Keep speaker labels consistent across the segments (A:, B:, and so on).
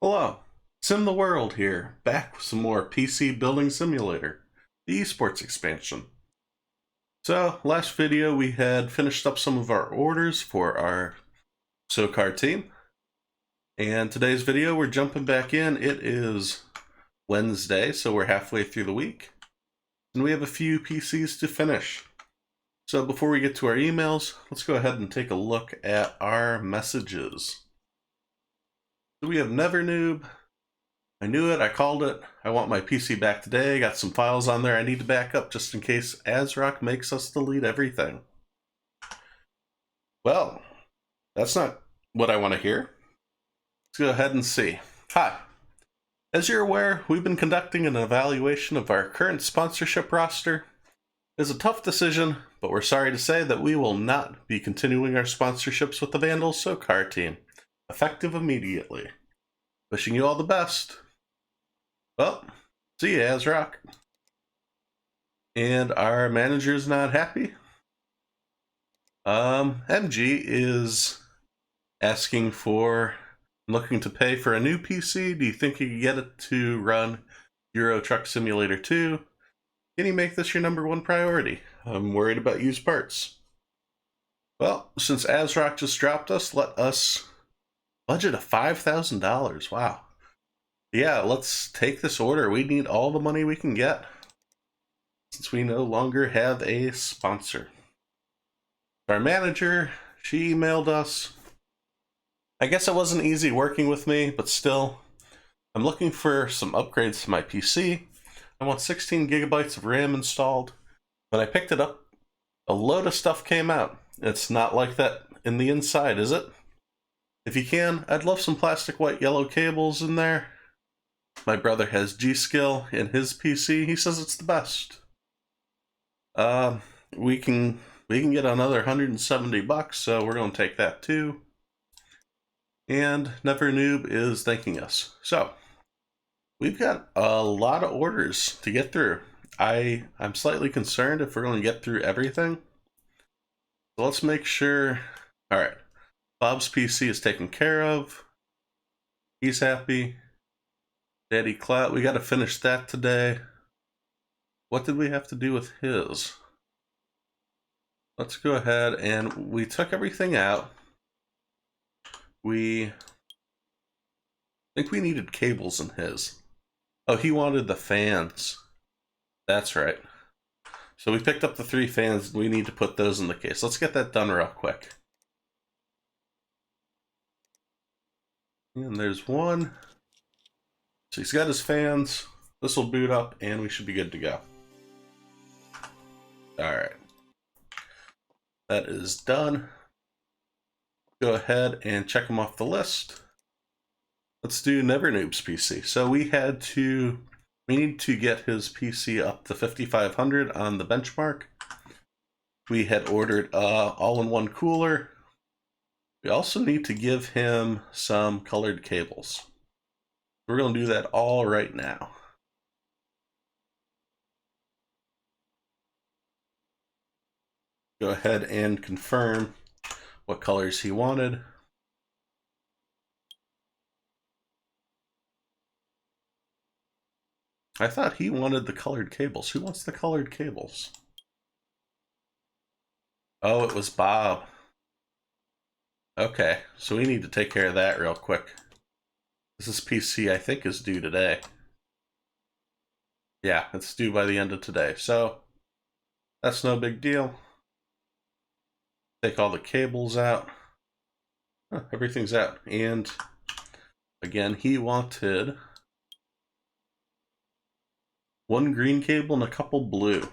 A: Hello, SimTheWorld here, back with some more PC Building Simulator, the Esports expansion. So, last video we had finished up some of our orders for our SoCar team, and today's video we're jumping back in. It is Wednesday, so we're halfway through the week, and we have a few PCs to finish. So before we get to our emails, let's go ahead and take a look at our messages. So we have NeverNoob. I knew it, I called it. I want my PC back today. Got some files on there I need to back up just in case ASRock makes us delete everything. Well, that's not what I want to hear. Let's go ahead and see. Hi. As you're aware, we've been conducting an evaluation of our current sponsorship roster. It's a tough decision, but we're sorry to say that we will not be continuing our sponsorships with the Vandal SoCar team, effective immediately. Wishing you all the best. Well, see ya, ASRock. And our manager's not happy. MG is asking for, looking to pay for a new PC. Do you think you can get it to run Euro Truck Simulator 2? Can you make this your #1 priority? I'm worried about used parts. Well, since ASRock just dropped us, let us budget of $5,000. Wow. Yeah, let's take this order. We need all the money we can get since we no longer have a sponsor. Our manager, she emailed us. I guess it wasn't easy working with me, but still, I'm looking for some upgrades to my PC. I want 16 gigabytes of RAM installed. When I picked it up, a load of stuff came out. It's not like that in the inside, is it? If you can, I'd love some plastic white yellow cables in there. My brother has G-Skill in his PC. He says it's the best. We can get another $170, so we're going to take that too. And NeverNoob is thanking us. So, we've got a lot of orders to get through. I'm slightly concerned if we're going to get through everything. So let's make sure. Alright, Bob's PC is taken care of. He's happy. Daddy Clout, we got to finish that today. What did we have to do with his? Let's go ahead and we took everything out. I think we needed cables in his. Oh, he wanted the fans. That's right. So we picked up the 3 fans. We need to put those in the case. Let's get that done real quick. And there's one. So he's got his fans. This will boot up and we should be good to go. Alright. That is done. Go ahead and check them off the list. Let's do NeverNoob's PC. So we need to get his PC up to 5500 on the benchmark. We had ordered all-in-one cooler. We also need to give him some colored cables. We're going to do that all right now. Go ahead and confirm what colors he wanted. I thought he wanted the colored cables. Who wants the colored cables? Oh, it was Bob. Okay, so we need to take care of that real quick. This PC, I think, is due today. Yeah, it's due by the end of today, so that's no big deal. Take all the cables out. Everything's out. And again, he wanted 1 green cable and a couple blue.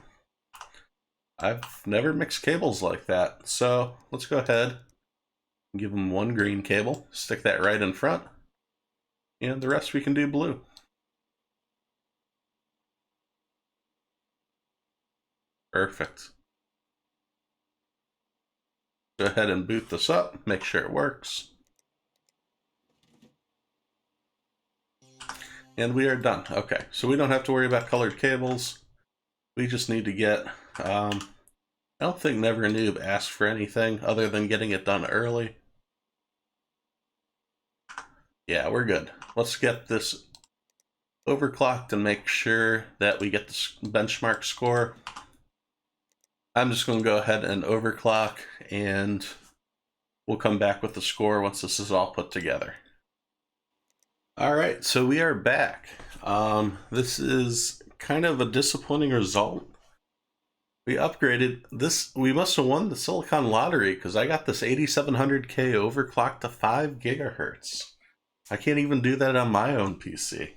A: I've never mixed cables like that, so let's go ahead and give him 1 green cable. Stick that right in front. And the rest we can do blue. Perfect. Go ahead and boot this up, make sure it works. And we are done. Okay, so we don't have to worry about colored cables. We just need to get, I don't think NeverNoob asked for anything other than getting it done early. Yeah, we're good. Let's get this overclocked and make sure that we get the benchmark score. I'm just going to go ahead and overclock, and we'll come back with the score once this is all put together. All right, so we are back. This is kind of a disappointing result. We upgraded this. We must have won the Silicon Lottery because I got this 8700K overclocked to 5 gigahertz. I can't even do that on my own PC.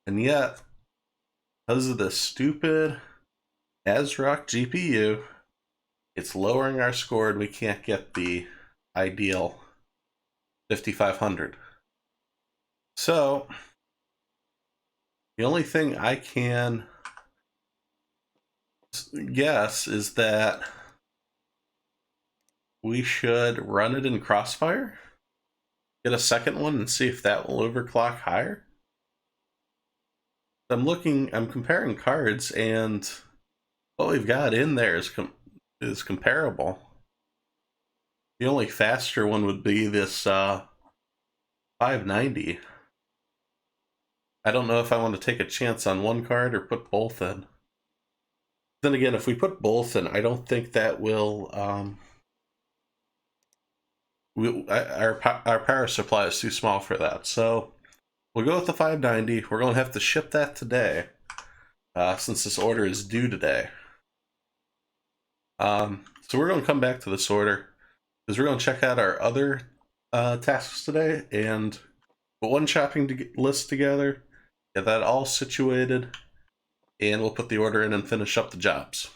A: And yet, because of this stupid ASRock GPU, it's lowering our score and we can't get the ideal 5500. So, the only thing I can guess is that we should run it in Crossfire, get a second one, and see if that will overclock higher. I'm comparing cards, and what we've got in there is comparable. The only faster one would be this 590. I don't know if I want to take a chance on one card or put both in. Then again, if we put both in, I don't think that will our power supply is too small for that. So we'll go with the 590. We're going to have to ship that today, since this order is due today. So we're going to come back to this order because we're going to check out our other tasks today and put one shopping list together, get that all situated, and we'll put the order in and finish up the jobs.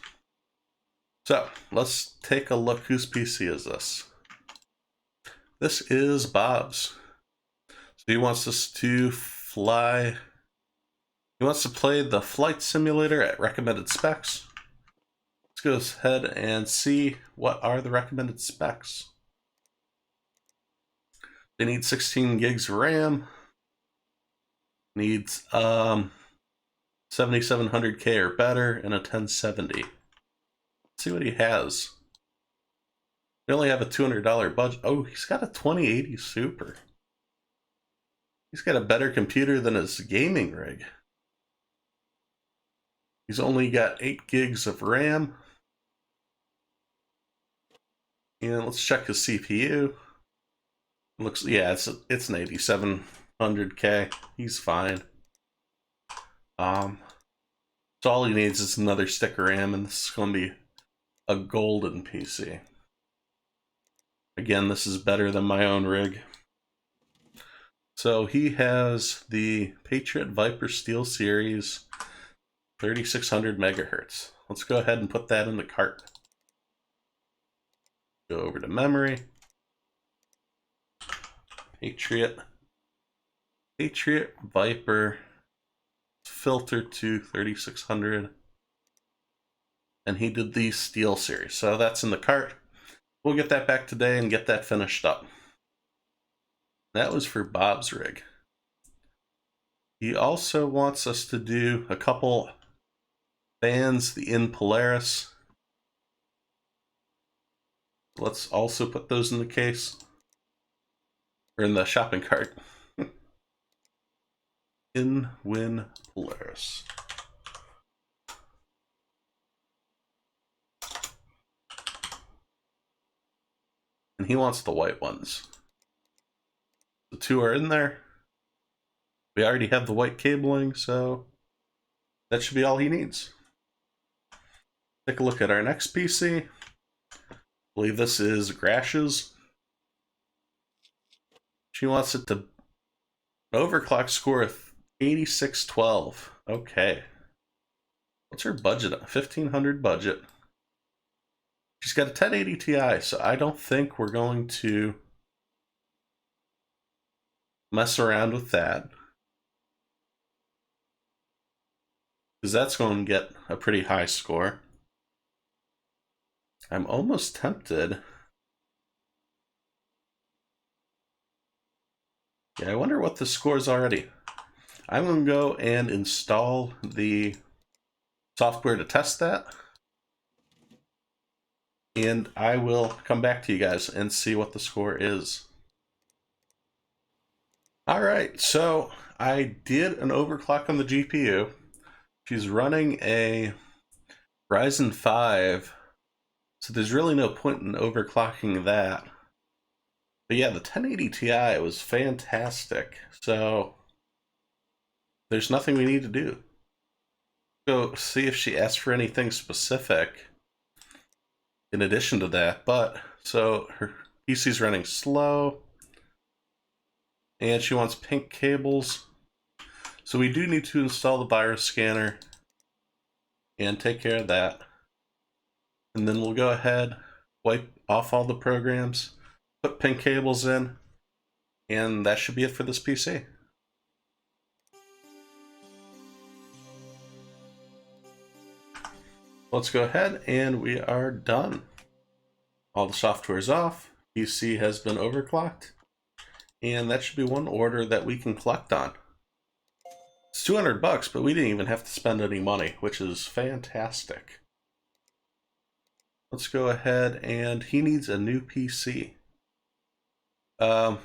A: So let's take a look. Whose PC is this? This is Bob's. So he wants us to fly. He wants to play the flight simulator at recommended specs. Let's go ahead and see what are the recommended specs. They need 16 gigs of RAM. Needs 7700K or better and a 1070. Let's see what he has. We only have a $200 budget. Oh, he's got a 2080 Super. He's got a better computer than his gaming rig. He's only got 8 gigs of RAM. And let's check his CPU. Looks, yeah, it's an 8700K. He's fine. So all he needs is another stick of RAM, and this is going to be a golden PC. Again, this is better than my own rig. So he has the Patriot Viper Steel Series 3600 megahertz. Let's go ahead and put that in the cart. Go over to memory. Patriot Viper, filter to 3600. And he did the Steel Series. So that's in the cart. We'll get that back today and get that finished up. That was for Bob's rig. He also wants us to do a couple fans in Polaris. Let's also put those in the case. Or in the shopping cart. In Win Polaris. And he wants the white ones. The two are in there. We already have the white cabling, so that should be all he needs. Take a look at our next PC. I believe this is Grash's. She wants it to overclock score of 8612. Okay. What's her budget? 1500 budget. She's got a 1080 Ti, so I don't think we're going to mess around with that, because that's going to get a pretty high score. I'm almost tempted. Yeah, I wonder what the score is already. I'm going to go and install the software to test that. And I will come back to you guys and see what the score is. Alright, so I did an overclock on the GPU. She's running a Ryzen 5, so there's really no point in overclocking that. But yeah, the 1080 Ti was fantastic, so there's nothing we need to do. Go see if she asks for anything specific in addition to that. But so her PC's running slow, and she wants pink cables. So we do need to install the virus scanner and take care of that. And then we'll go ahead, wipe off all the programs, put pink cables in, and that should be it for this PC. Let's go ahead and we are done. All the software is off, PC has been overclocked, and that should be one order that we can collect on. It's 200 bucks, but we didn't even have to spend any money, which is fantastic. Let's go ahead, and he needs a new PC. Yeah,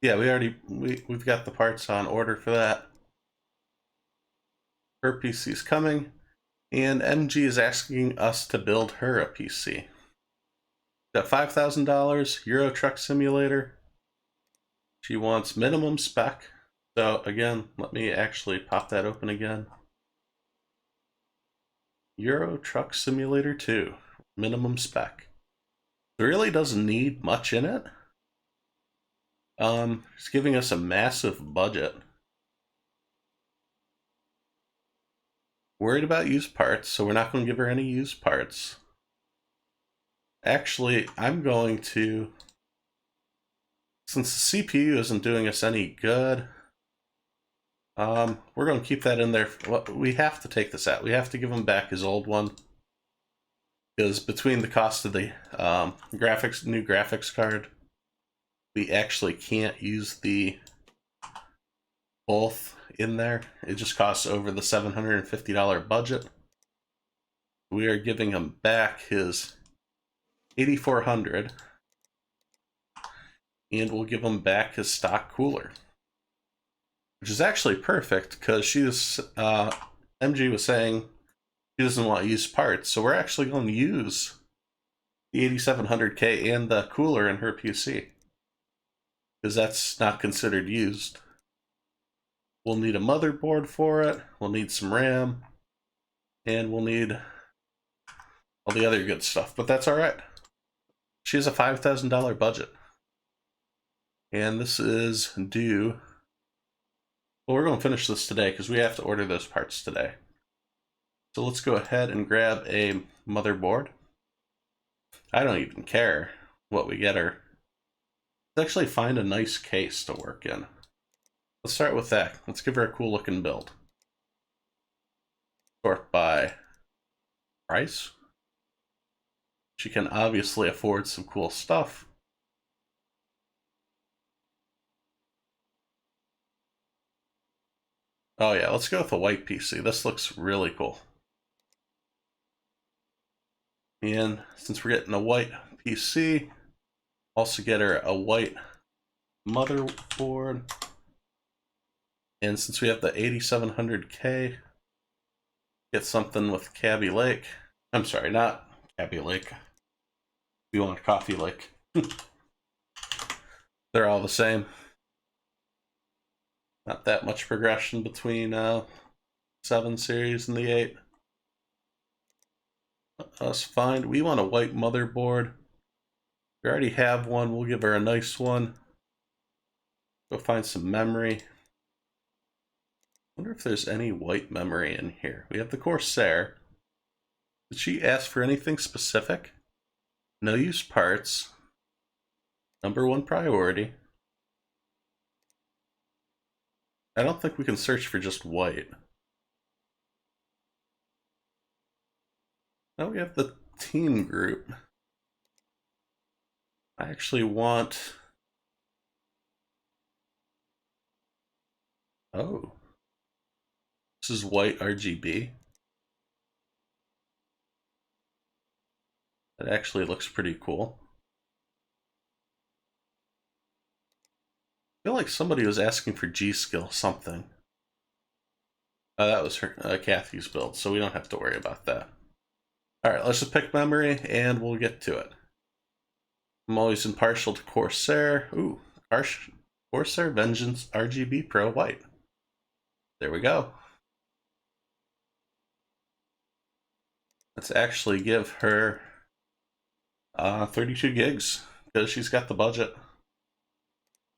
A: we've got the parts on order for that. Her PC's coming, and MG is asking us to build her a PC. Got $5,000, Euro Truck Simulator. She wants minimum spec. So again, let me actually pop that open again. Euro Truck Simulator 2, minimum spec. It really doesn't need much in it. It's giving us a massive budget. Worried about used parts, so we're not going to give her any used parts. Actually, I'm going to, since the CPU isn't doing us any good, we're going to keep that in there. Well, we have to take this out. We have to give him back his old one, because between the cost of the new graphics card, we actually can't use the both in there. It just costs over the $750 budget. We are giving him back his 8400, and we'll give him back his stock cooler, which is actually perfect because MG was saying she doesn't want to use parts, so we're actually going to use the 8700K and the cooler in her PC because that's not considered used. We'll need a motherboard for it, we'll need some RAM, and we'll need all the other good stuff, but that's alright. She has a $5,000 budget. And this is due. Well, we're going to finish this today because we have to order those parts today. So let's go ahead and grab a motherboard. I don't even care what we get her. Let's actually find a nice case to work in. Let's start with that. Let's give her a cool looking build. Sort by price. She can obviously afford some cool stuff. Oh yeah, let's go with a white PC. This looks really cool. And since we're getting a white PC, also get her a white motherboard. And since we have the 8700K, get something with Cabby Lake. I'm sorry, not Cabby Lake. We want Coffee Lake. They're all the same. Not that much progression between 7 series and the 8. That's fine. We want a white motherboard. We already have one. We'll give her a nice one. Go find some memory. Wonder if there's any white memory in here. We have the Corsair. Did she ask for anything specific? No use parts. #1 priority. I don't think we can search for just white. Now we have the team group. I actually want... Oh. This is white RGB. That actually looks pretty cool. feel like somebody was asking for G-Skill something. That was her, Kathy's build, so we don't have to worry about that. Alright, let's just pick memory, and we'll get to it. I'm always impartial to Corsair. Ooh, Corsair Vengeance RGB Pro White. There we go. Let's actually give her 32 gigs, because she's got the budget.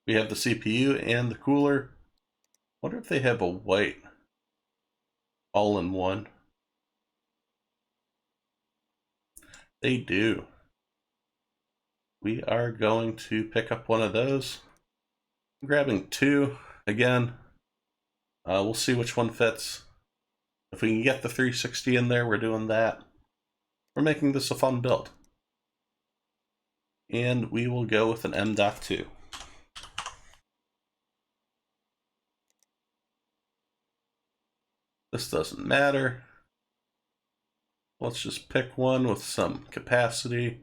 A: We have the CPU and the cooler. Wonder if they have a white all-in-one. They do. We are going to pick up one of those. I'm grabbing two. Again, we'll see which one fits. If we can get the 360 in there, we're doing that. We're making this a fun build. And we will go with an M.2. This doesn't matter. Let's just pick one with some capacity.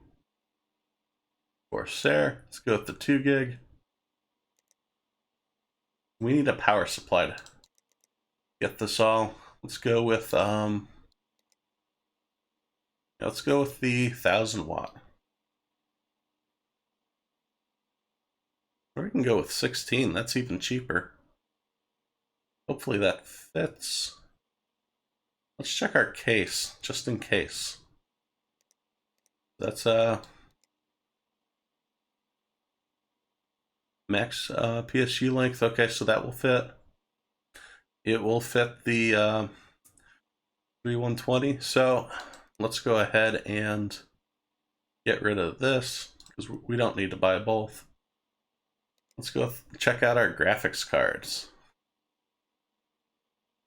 A: Corsair. Let's go with the 2 gig. We need a power supply to get this all. Let's go with the 1000 watt. Or we can go with 16. That's even cheaper. Hopefully that fits. Let's check our case, just in case. That's max PSU length. Okay, so that will fit. It will fit the 3120. So let's go ahead and get rid of this, because we don't need to buy both. Let's go check out our graphics cards.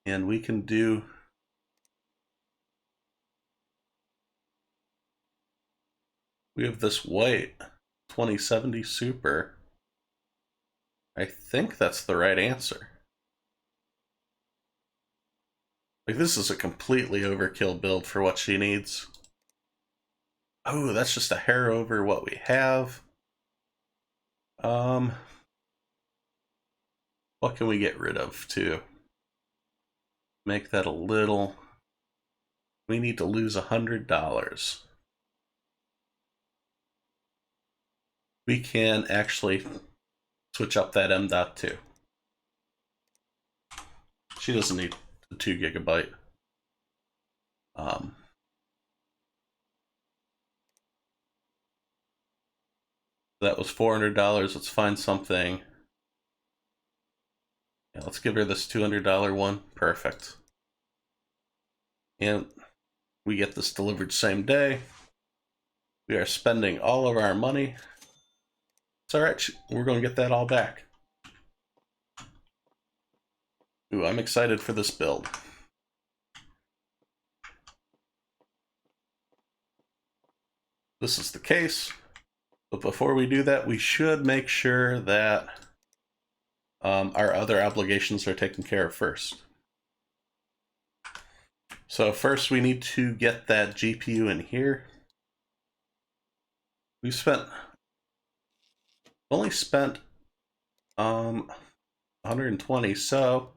A: And we can do... We have this white 2070 Super. I think that's the right answer. Like, this is a completely overkill build for what she needs. Oh, that's just a hair over what we have. What can we get rid of to make that a little... We need to lose $100. We can actually switch up that M.2. She doesn't need the 2 gigabyte. That was $400. Let's find something. Yeah, let's give her this $200 one. Perfect. And we get this delivered same day. We are spending all of our money. It's alright, we're going to get that all back. Ooh, I'm excited for this build. This is the case. But before we do that, we should make sure that our other obligations are taken care of first. So first we need to get that GPU in here. We've only spent 120, so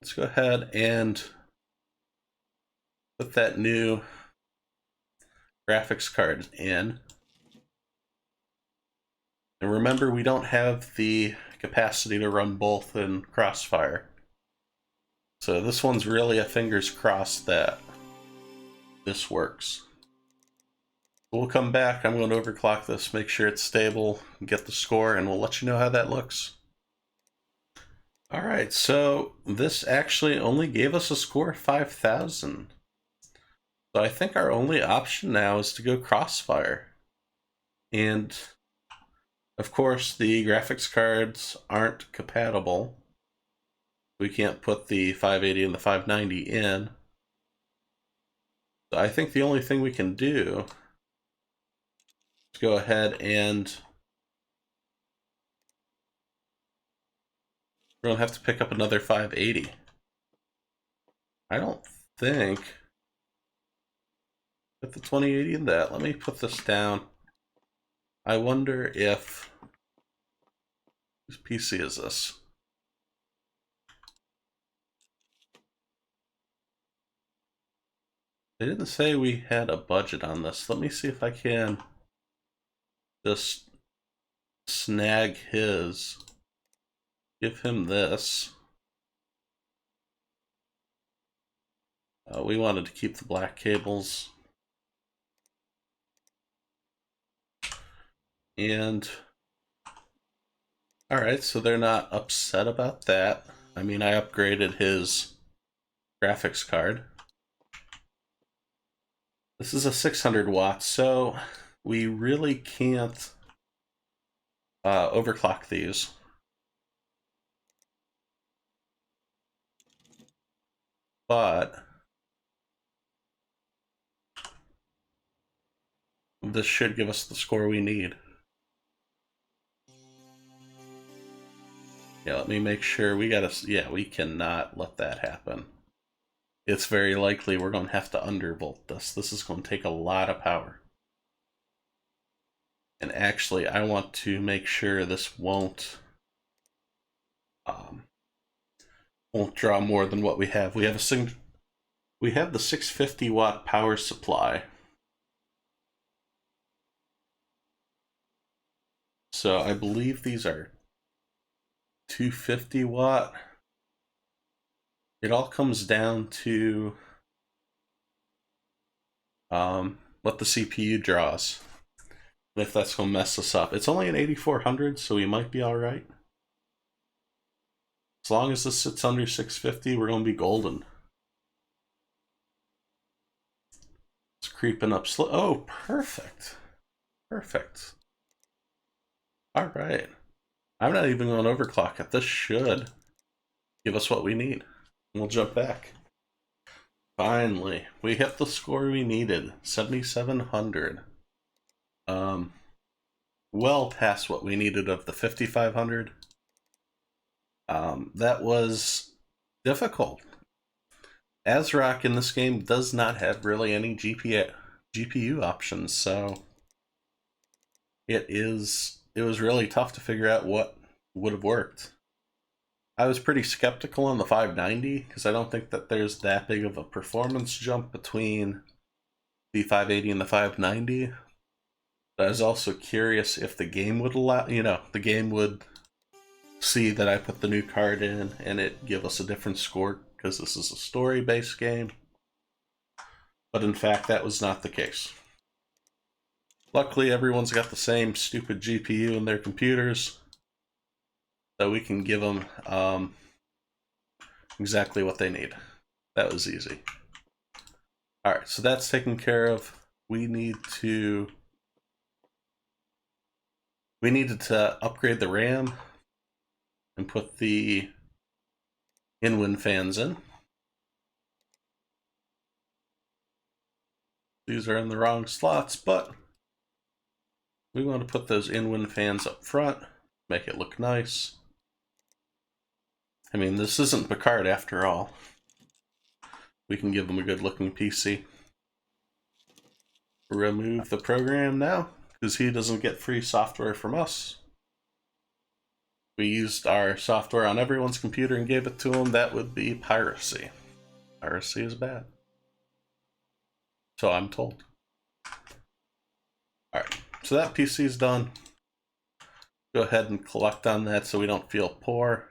A: let's go ahead and put that new graphics card in. And remember, we don't have the capacity to run both in Crossfire. So this one's really a fingers crossed that this works. We'll come back. I'm going to overclock this, make sure it's stable, get the score, and we'll let you know how that looks. Alright, so this actually only gave us a score of 5,000. So I think our only option now is to go Crossfire. And of course, the graphics cards aren't compatible. We can't put the 580 and the 590 in. So I think the only thing we can do is go ahead and we're going to have to pick up another 580. I don't think... Put the 2080 in that. Let me put this down. I wonder if Whose PC is this? They didn't say we had a budget on this. Let me see if I can just snag his. Give him this. We wanted to keep the black cables. And alright, so they're not upset about that. I mean, I upgraded his graphics card. This is a 600 watts, so we really can't overclock these. But this should give us the score we need. Yeah, let me make sure. We gotta, yeah, we cannot let that happen. It's very likely we're going to have to undervolt this. This is going to take a lot of power. And actually, I want to make sure this won't draw more than what we have. We have the 650 watt power supply. So I believe these are 250 watt. It all comes down to what the CPU draws. And if that's going to mess us up. It's only an 8400, so we might be alright. As long as this sits under 650, we're going to be golden. It's creeping up slow. Oh, perfect. Perfect. Alright. I'm not even going to overclock it. This should give us what we need. We'll jump back. Finally, we hit the score we needed, 7,700. Well past what we needed of the 5,500. That was difficult. ASRock in this game does not have really any GPU options, so it was really tough to figure out what would have worked. I was pretty skeptical on the 590 because I don't think that there's that big of a performance jump between the 580 and the 590. But I was also curious if the game would allow, the game would see that I put the new card in and it give us a different score because this is a story-based game. But in fact, that was not the case. Luckily, everyone's got the same stupid GPU in their computers, so we can give them exactly what they need. That was easy. Alright, so that's taken care of. We needed to upgrade the RAM and put the in-wind fans in. These are in the wrong slots, but we want to put those in-wind fans up front, make it look nice. I mean, this isn't Picard after all. We can give them a good looking PC. Remove the program now, because he doesn't get free software from us. We used our software on everyone's computer and gave it to him. That would be piracy. Piracy is bad. So I'm told. Alright, so that PC is done. Go ahead and collect on that so we don't feel poor.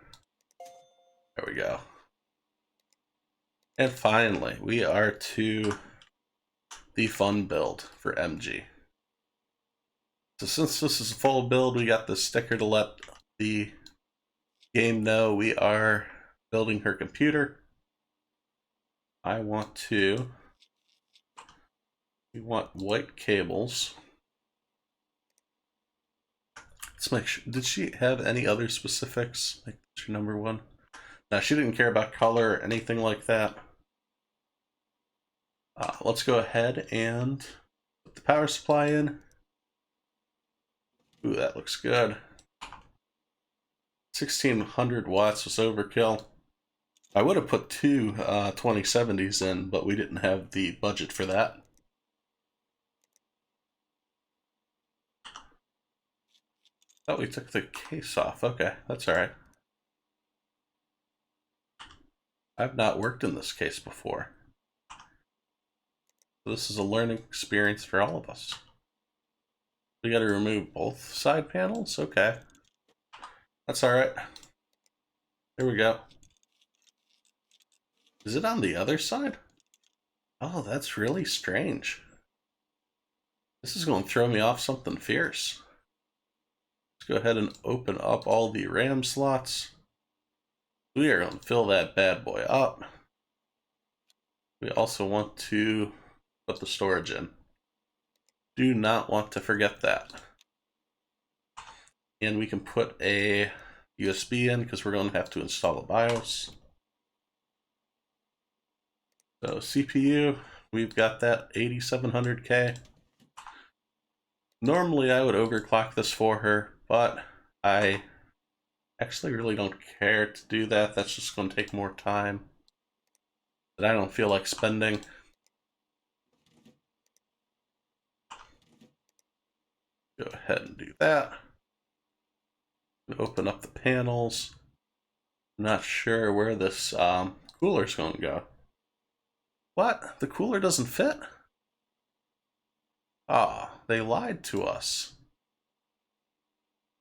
A: There we go. And finally, we are to the fun build for MG. So since this is a full build, we got this sticker to let the game know we are building her computer. We want white cables. Let's make sure, did she have any other specifics? Like, that's your number one? No, she didn't care about color or anything like that. Let's go ahead and put the power supply in. Ooh, that looks good. 1600 watts was overkill. I would have put two 2070s in, but we didn't have the budget for that. Oh, we took the case off. Okay, that's alright. I've not worked in this case before. This is a learning experience for all of us. We gotta remove both side panels? Okay. That's alright. Here we go. Is it on the other side? Oh, that's really strange. This is going to throw me off something fierce. Let's go ahead and open up all the RAM slots. We are going to fill that bad boy up. We also want to put the storage in. Do not want to forget that. And we can put a USB in because we're going to have to install a BIOS. So CPU, we've got that 8700K. Normally I would overclock this for her, but I actually really don't care to do that. That's just going to take more time that I don't feel like spending. Go ahead and do that. Open up the panels. I'm not sure where this cooler's going to go. What? The cooler doesn't fit? Ah, oh, they lied to us.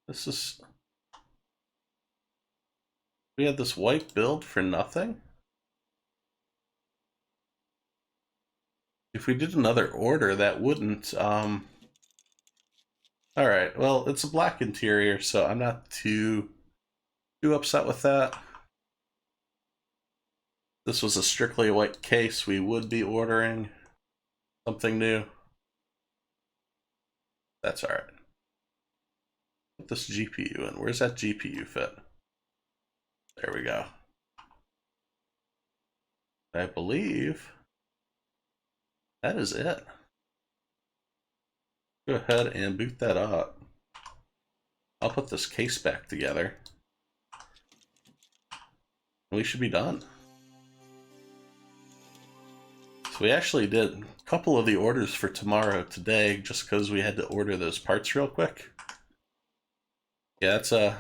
A: This is... We had this white build for nothing? If we did another order, that wouldn't, Alright, well, it's a black interior, so I'm not too upset with that. This was a strictly white case, we would be ordering something new. That's alright. Put this GPU in. Where's that GPU fit? There we go. I believe that is it. Go ahead and boot that up. I'll put this case back together. We should be done. So we actually did a couple of the orders for tomorrow today just because we had to order those parts real quick. Yeah, it's a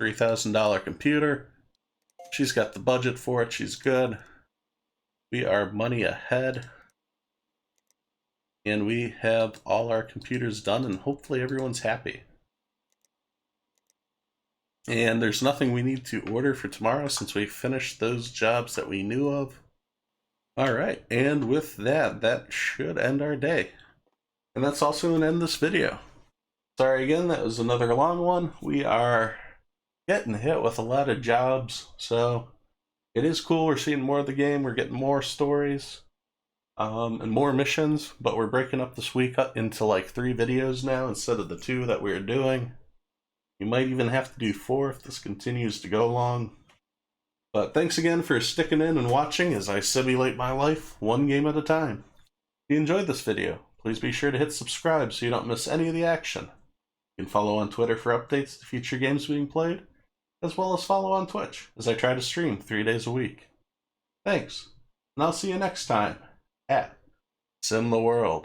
A: $3,000 computer. She's got the budget for it. She's good. We are money ahead. And we have all our computers done and hopefully everyone's happy. And there's nothing we need to order for tomorrow since we finished those jobs that we knew of. Alright, and with that, that should end our day. And that's also going to end this video. Sorry again, that was another long one. We are getting hit with a lot of jobs, so it is cool. We're seeing more of the game. We're getting more stories and more missions, but we're breaking up this week into like 3 videos now instead of the 2 that we were doing. You might even have to do 4 if this continues to go long. But thanks again for sticking in and watching as I simulate my life one game at a time. If you enjoyed this video, please be sure to hit subscribe so you don't miss any of the action. You can follow on Twitter for updates to future games being played, as well as follow on Twitch as I try to stream 3 days a week. Thanks, and I'll see you next time at SimTheWorld.